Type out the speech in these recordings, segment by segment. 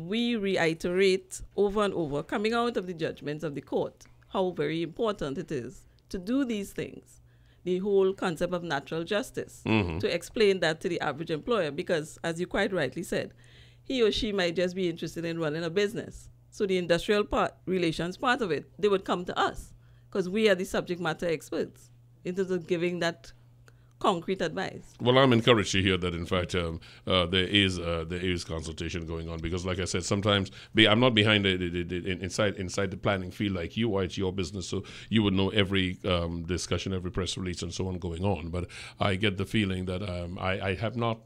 we reiterate over and over, coming out of the judgments of the court, how very important it is to do these things. The whole concept of natural justice, to explain that to the average employer, because as you quite rightly said, he or she might just be interested in running a business. So the industrial relations part of it, they would come to us because we are the subject matter experts in terms of giving that concrete advice. Well, I'm encouraged to hear that, in fact, there is consultation going on, because, like I said, sometimes I'm not behind inside the planning field like you are. It's your business, so you would know every discussion, every press release, and so on going on. But I get the feeling that I have not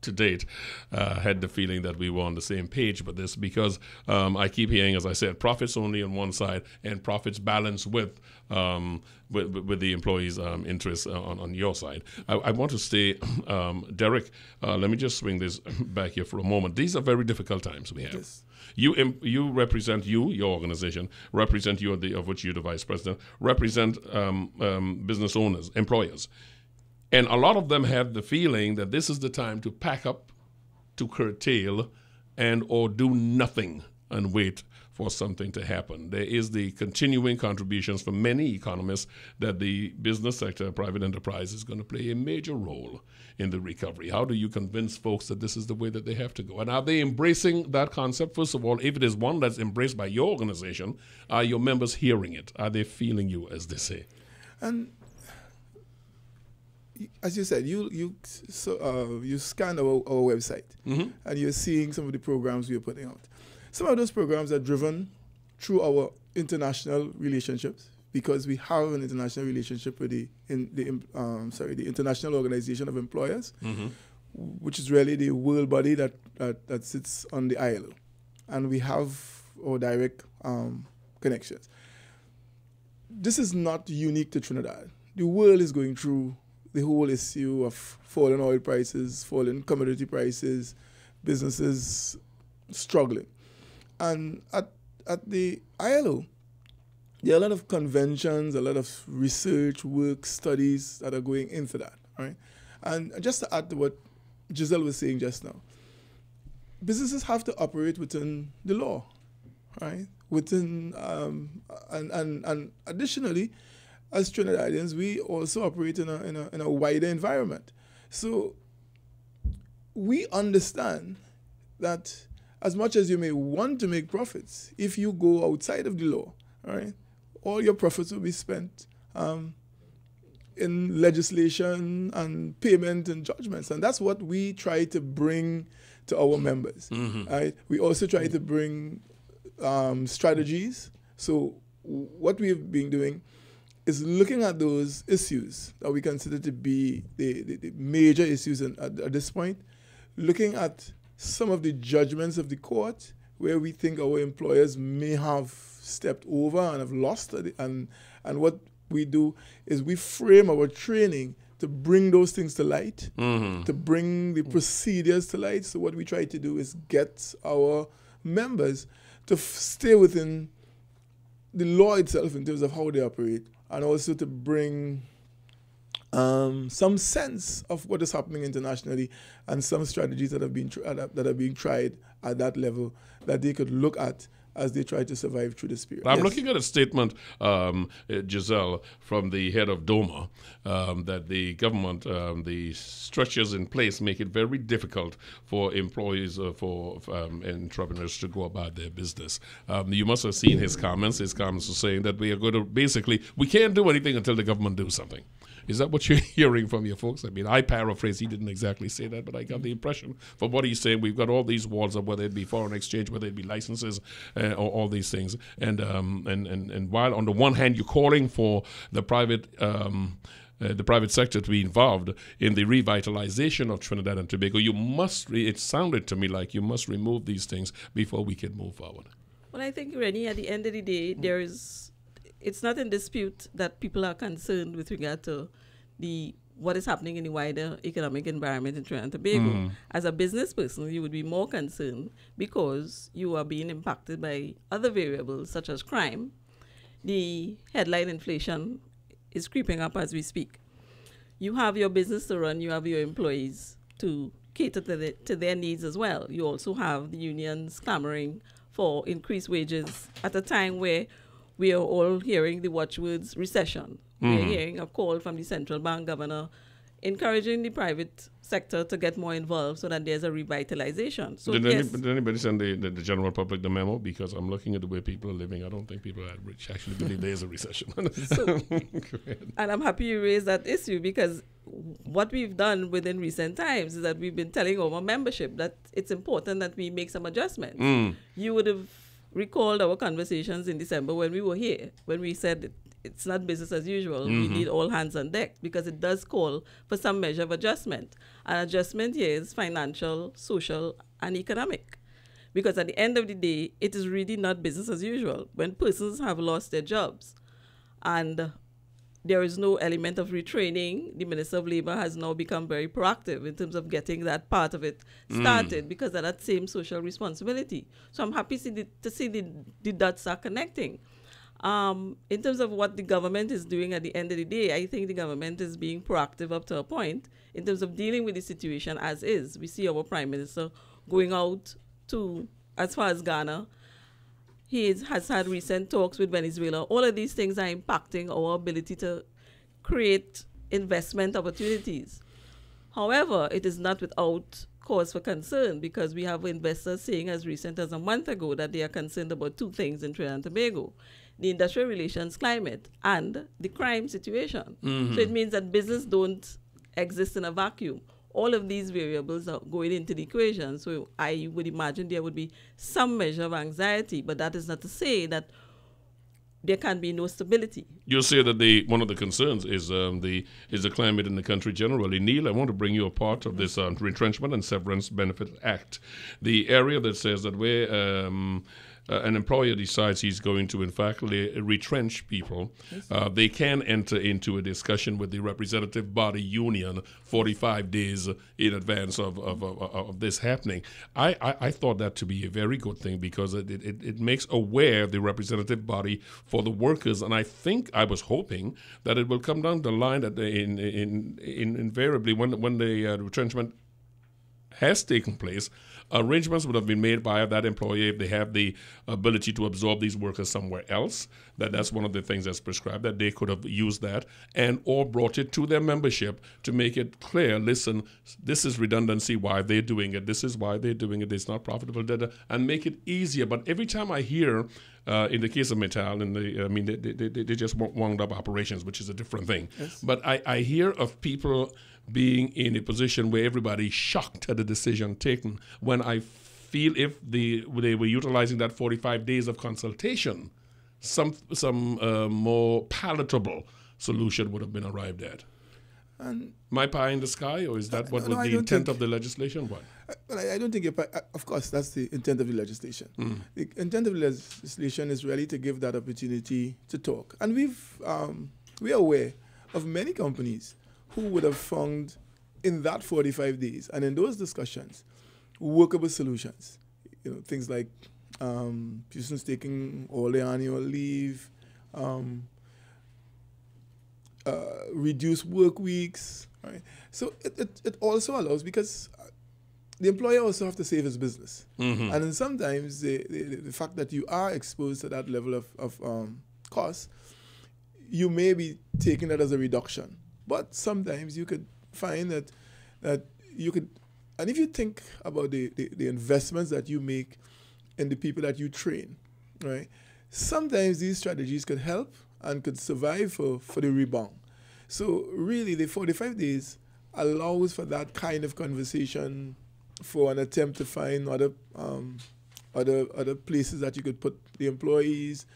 to date had the feeling that we were on the same page, but this because I keep hearing, as I said, profits only on one side and profits balanced with the employees' interests on your side. I want to stay, Derrick, let me just swing this back here for a moment. These are very difficult times we have. Yes. You represent your organization, represent you of which you're the vice president, represent business owners, employers. And a lot of them have the feeling that this is the time to pack up, to curtail, and or do nothing and wait for something to happen. There is the continuing contributions from many economists that the business sector, private enterprise, is going to play a major role in the recovery. How do you convince folks that this is the way that they have to go? And are they embracing that concept? First of all, if it is one that's embraced by your organization, are your members hearing it? Are they feeling you, as they say? And as you said, you scan our website, and you're seeing some of the programs we are putting out. Some of those programs are driven through our international relationships, because we have an international relationship with the International Organization of Employers, which is really the world body that sits on the ILO, and we have our direct connections. This is not unique to Trinidad. The world is going through the whole issue of falling oil prices, falling commodity prices, businesses struggling. And at the ILO, there are a lot of conventions, a lot of research, work, studies that are going into that, right? And just to add to what Geselle was saying just now, businesses have to operate within the law, right? Within, and additionally, as Trinidadians, we also operate in a wider environment. So we understand that as much as you may want to make profits, if you go outside of the law, right, all your profits will be spent in legislation and payment and judgments. And that's what we try to bring to our members. Right? We also try to bring strategies. So what we've been doing is looking at those issues that we consider to be the major issues at this point, looking at some of the judgments of the court where we think our employers may have stepped over and have lost, and what we do is we frame our training to bring those things to light, to bring the procedures to light. So what we try to do is get our members to stay within the law itself in terms of how they operate, and also to bring some sense of what is happening internationally and some strategies that are being tried at that level that they could look at as they try to survive through this period. I'm looking at a statement, Geselle, from the head of DOMA, that the government, the structures in place make it very difficult for employees, for entrepreneurs to go about their business. You must have seen his comments. His comments are saying that we are going to basically, we can't do anything until the government do something. Is that what you're hearing from your folks? I mean, I paraphrase. He didn't exactly say that, but I got the impression from what he's saying. We've got all these walls up, whether it be foreign exchange, whether it be licenses, or all these things. And while on the one hand you're calling for the private sector to be involved in the revitalization of Trinidad and Tobago, you must. It sounded to me like you must remove these things before we can move forward. Well, I think, Rennie, at the end of the day, it's not in dispute that people are concerned with regard to what is happening in the wider economic environment in Trinidad and Tobago. As a business person, you would be more concerned because you are being impacted by other variables such as crime. The headline inflation is creeping up as we speak. You have your business to run, you have your employees to cater to their needs as well. You also have the unions clamoring for increased wages at a time where we are all hearing the watchwords recession. We're hearing a call from the central bank governor encouraging the private sector to get more involved so that there's a revitalization. So did anybody send the general public the memo? Because I'm looking at the way people are living. I don't think people actually believe there is a recession. And I'm happy you raised that issue, because what we've done within recent times is that we've been telling our membership that it's important that we make some adjustments. You would have recalled our conversations in December when we were here, when we said it's not business as usual. We need all hands on deck, because it does call for some measure of adjustment. And adjustment here is financial, social, and economic. Because at the end of the day, it is really not business as usual. When persons have lost their jobs and there is no element of retraining, the Minister of Labour has now become very proactive in terms of getting that part of it started, because of that same social responsibility. So I'm happy to see the dots are connecting. In terms of what the government is doing at the end of the day, I think the government is being proactive up to a point in terms of dealing with the situation as is. We see our Prime Minister going out to as far as Ghana. He has had recent talks with Venezuela. All of these things are impacting our ability to create investment opportunities. However, it is not without cause for concern, because we have investors saying as recent as a month ago that they are concerned about two things in Trinidad and Tobago: the industrial relations climate and the crime situation. So it means that business don't exist in a vacuum. All of these variables are going into the equation. So I would imagine there would be some measure of anxiety, but that is not to say that there can be no stability. You say that one of the concerns is the climate in the country generally. Neil, I want to bring you a part of this Retrenchment and Severance Benefit Act, the area that says that where an employer decides he's going to, in fact, retrench people, they can enter into a discussion with the representative body union 45 days in advance of this happening. I thought that to be a very good thing, because it makes aware the representative body for the workers, and I was hoping that it will come down the line that invariably when the retrenchment has taken place, arrangements would have been made by that employer, if they have the ability to absorb these workers somewhere else. That's one of the things that's prescribed, that they could have used that or brought it to their membership to make it clear, listen, this is redundancy, why they're doing it, this is why they're doing it, it's not profitable, and make it easier. But every time I hear, in the case of Metal, they just wound up operations, which is a different thing. Yes. But I hear of people being in a position where everybody's shocked at the decision taken, when I feel if they were utilizing that 45 days of consultation, some more palatable solution would have been arrived at. And my pie in the sky, or is that what was the intent of the legislation? What? I don't think, of course, that's the intent of the legislation. The intent of the legislation is really to give that opportunity to talk. And we are aware of many companies who would have found in that 45 days and in those discussions workable solutions. Things like persons taking all their annual leave, reduced work weeks. Right? So it also allows, because the employer also have to save his business. And then sometimes the fact that you are exposed to that level of cost, you may be taking that as a reduction. But sometimes you could find that you could, and if you think about the investments that you make in the people that you train, right? Sometimes these strategies could help and could survive for the rebound. So really, the 45 days allows for that kind of conversation, for an attempt to find other places that you could put the employees,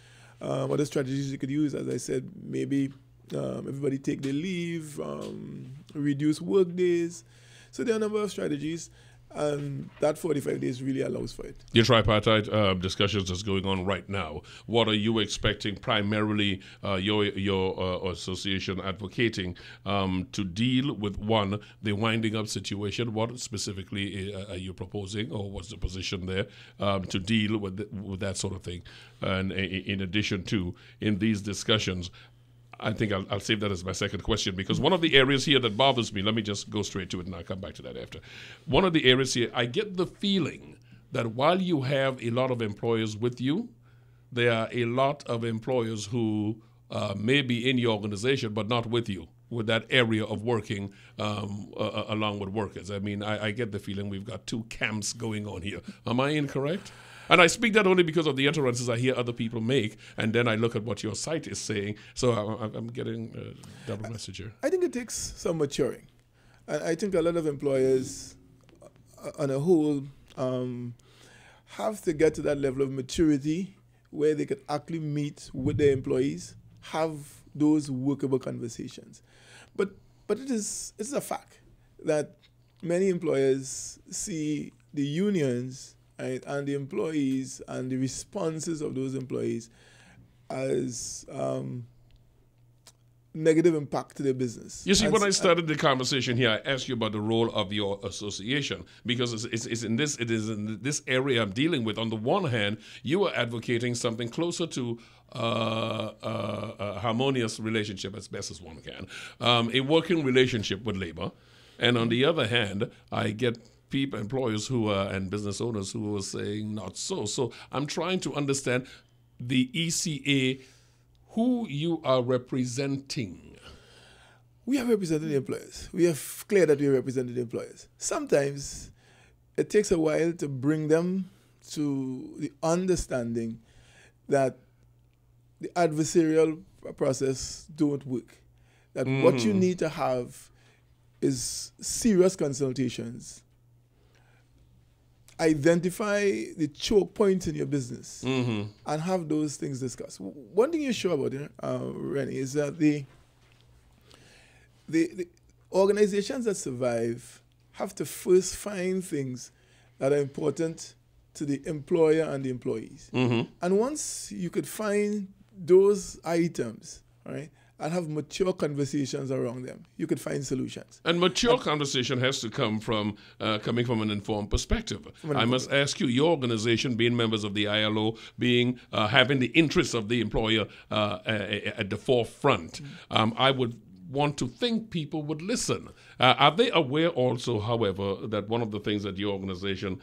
other strategies you could use. As I said, maybe everybody take their leave, reduce work days. So there are a number of strategies, and that 45 days really allows for it. Your tripartite discussions that's going on right now, what are you expecting primarily your association advocating to deal with, one, the winding up situation? What specifically are you proposing, or what's the position there to deal with that sort of thing? And in addition to, in these discussions, I think I'll save that as my second question, because one of the areas here that bothers me, let me just go straight to it and I'll come back to that after. One of the areas here, I get the feeling that while you have a lot of employers with you, there are a lot of employers who may be in your organization but not with you, with that area of working along with workers. I mean, I get the feeling we've got two camps going on here. Am I incorrect? And I speak that only because of the utterances I hear other people make, and then I look at what your site is saying. So I'm getting a double message here. I think it takes some maturing. And I think a lot of employers, on a whole, have to get to that level of maturity where they can actually meet with their employees, have those workable conversations. But it's a fact that many employers see the unions, right, and the employees and the responses of those employees as negative impact to their business. You see, when I started the conversation here, I asked you about the role of your association, because it is in this area I'm dealing with. On the one hand, you are advocating something closer to a harmonious relationship as best as one can, a working relationship with labor, and on the other hand, I get people, employers who are, and business owners who are saying not so. So I'm trying to understand the ECA, who you are representing. We are representing the employers. We are clear that we are representing the employers. Sometimes it takes a while to bring them to the understanding that the adversarial process don't work. That what you need to have is serious consultations. Identify the choke points in your business and have those things discussed. One thing you're sure about it, Rennie, is that the organizations that survive have to first find things that are important to the employer and the employees. And once you could find those items, right, and have mature conversations around them, you could find solutions. And mature conversation has to come from coming from an informed perspective. I must ask you, your organization, being members of the ILO, being having the interests of the employer at the forefront, I would want to think people would listen. Are they aware also, however, that one of the things that your organization,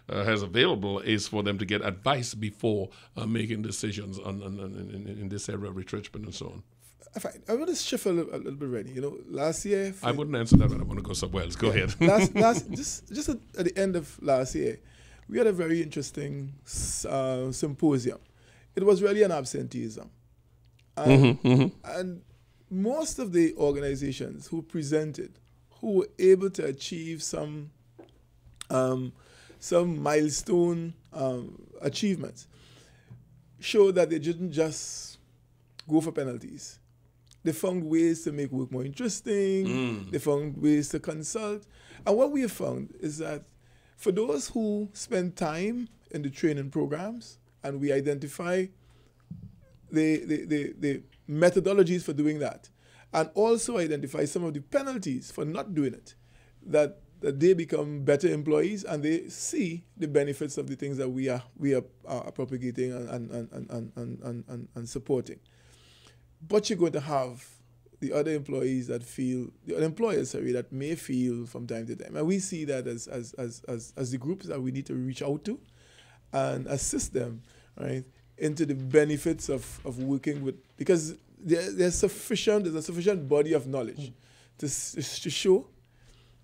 has available is for them to get advice before making decisions in this area of retrenchment and so on? Fine. I want to shift a little bit, Rennie. You know, last year... I wouldn't answer that, but I want to go somewhere else. Go ahead. just at the end of last year, we had a very interesting symposium. It was really an absenteeism. And most of the organizations who presented, who were able to achieve some milestone achievements, showed that they didn't just go for penalties. They found ways to make work more interesting. They found ways to consult. And what we have found is that for those who spend time in the training programs, and we identify the methodologies for doing that, and also identify some of the penalties for not doing it, that they become better employees and they see the benefits of the things that we are propagating and supporting. But you're going to have the other employees that feel, the other employers, sorry, that may feel from time to time. And we see that as the groups that we need to reach out to and assist them, right, into the benefits of working with, because there's a sufficient body of knowledge to show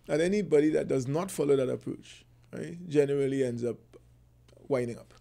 that anybody that does not follow that approach, right, generally ends up winding up.